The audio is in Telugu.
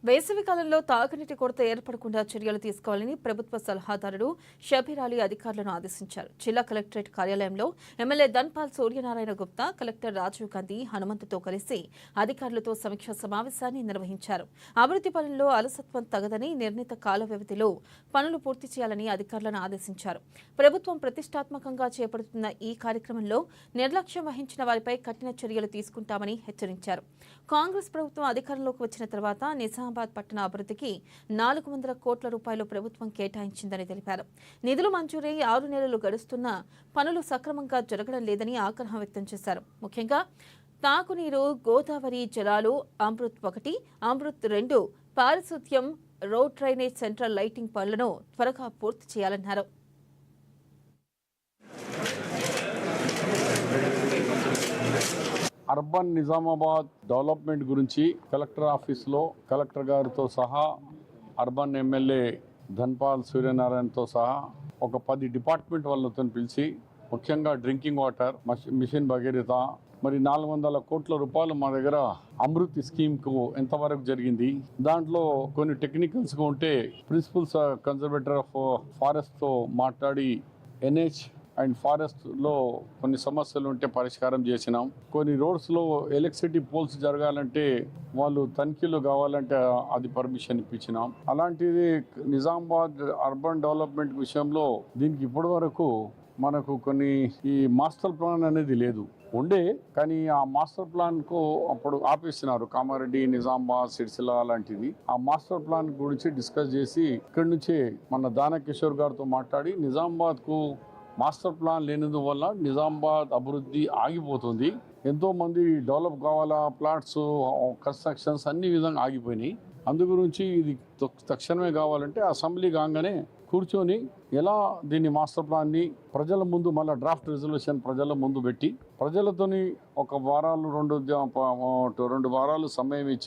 వేసవి కాలంలో తాగునీటి కొరత ఏర్పడకుండా చర్యలు తీసుకోవాలని ప్రభుత్వ సలహాదారుడు షబీర్ అలీ అధికారులను ఆదేశించారు. జిల్లా కలెక్టరేట్ కార్యాలయంలో ఎమ్మెల్యే ధన్పాల్ సూర్యనారాయణ గుప్తా, కలెక్టర్ రాజీవ్ గాంధీ హనుమంతుతో కలిసి అధికారులతో సమీక్షా సమావేశాన్ని నిర్వహించారు. అభివృద్ధి పనుల్లో అలసత్వం తగదని, నిర్ణీత కాల వ్యవధిలో పనులు పూర్తి చేయాలని అధికారులను ఆదేశించారు. ప్రభుత్వం ప్రతిష్టాత్మకంగా చేపడుతున్న ఈ కార్యక్రమంలో నిర్లక్ష్యం వహించిన వారిపై కఠిన చర్యలు తీసుకుంటామని హెచ్చరించారు. కాంగ్రెస్ ప్రభుత్వం అధికారంలోకి వచ్చిన తర్వాత నిజామాబాద్ పట్టణ అభివృద్ధికి 400 కోట్ల రూపాయలు ప్రభుత్వం కేటాయించిందని తెలిపారు. నిధులు మంజూరై 6 నెలలు గడుస్తున్నా పనులు సక్రమంగా జరగడం లేదని ఆగ్రహం వ్యక్తం చేశారు. ముఖ్యంగా తాగునీరు, గోదావరి జలాలు, అమృత్ 1, అమృత్ 2, పారిశుద్ధ్యం, రోడ్ డ్రైనేజ్, సెంట్రల్ లైటింగ్ పనులను త్వరగా పూర్తి చేయాలన్నారు. అర్బన్ నిజామాబాద్ డెవలప్మెంట్ గురించి కలెక్టర్ ఆఫీస్లో కలెక్టర్ గారితో సహా అర్బన్ ఎమ్మెల్యే ధన్పాల్ సూర్యనారాయణతో సహా ఒక 10 డిపార్ట్మెంట్ వాళ్ళతో పిలిచి ముఖ్యంగా డ్రింకింగ్ వాటర్ మిషన్ భగీరథ మరి 400 కోట్ల రూపాయలు మా దగ్గర అమృత్ స్కీమ్కు ఎంతవరకు జరిగింది, దాంట్లో కొన్ని టెక్నికల్స్గా ఉంటే ప్రిన్సిపల్స్ కన్జర్వేటర్ ఆఫ్ ఫారెస్ట్తో మాట్లాడి ఎన్హెచ్ అండ్ ఫారెస్ట్లో కొన్ని సమస్యలు ఉంటే పరిష్కారం చేసినాం. కొన్ని రోడ్స్లో ఎలక్ట్రిసిటీ పోల్స్ జరగాలంటే వాళ్ళు తనిఖీలు కావాలంటే అది పర్మిషన్ ఇప్పించినాం. అలాంటిది నిజామాబాద్ అర్బన్ డెవలప్మెంట్ విషయంలో దీనికి ఇప్పటి వరకు మనకు కొన్ని ఈ మాస్టర్ ప్లాన్ అనేది లేదు ఉండే, కానీ ఆ మాస్టర్ ప్లాన్కు అప్పుడు ఆపేస్తున్నారు. కామారెడ్డి, నిజామాబాద్, సిరిసిల్ల లాంటిది. ఆ మాస్టర్ ప్లాన్ గురించి డిస్కస్ చేసి ఇక్కడి నుంచే మన దాన కిషోర్ గారితో మాట్లాడి నిజామాబాద్కు మాస్టర్ ప్లాన్ లేనందువల్ల నిజామాబాద్ అభివృద్ధి ఆగిపోతుంది. ఎంతోమంది డెవలప్ కావాలా, ప్లాట్స్, కన్స్ట్రక్షన్స్ అన్ని విధంగా ఆగిపోయినాయి. అందు గురించి ఇది తక్షణమే కావాలంటే అసెంబ్లీ కాగానే కూర్చొని ఎలా దీన్ని మాస్టర్ ప్లాన్ని ప్రజల ముందు మళ్ళీ డ్రాఫ్ట్ రెజల్యూషన్ ప్రజల ముందు పెట్టి ప్రజలతోని 1 వారాలు 2 వారాలు సమయం ఇచ్చి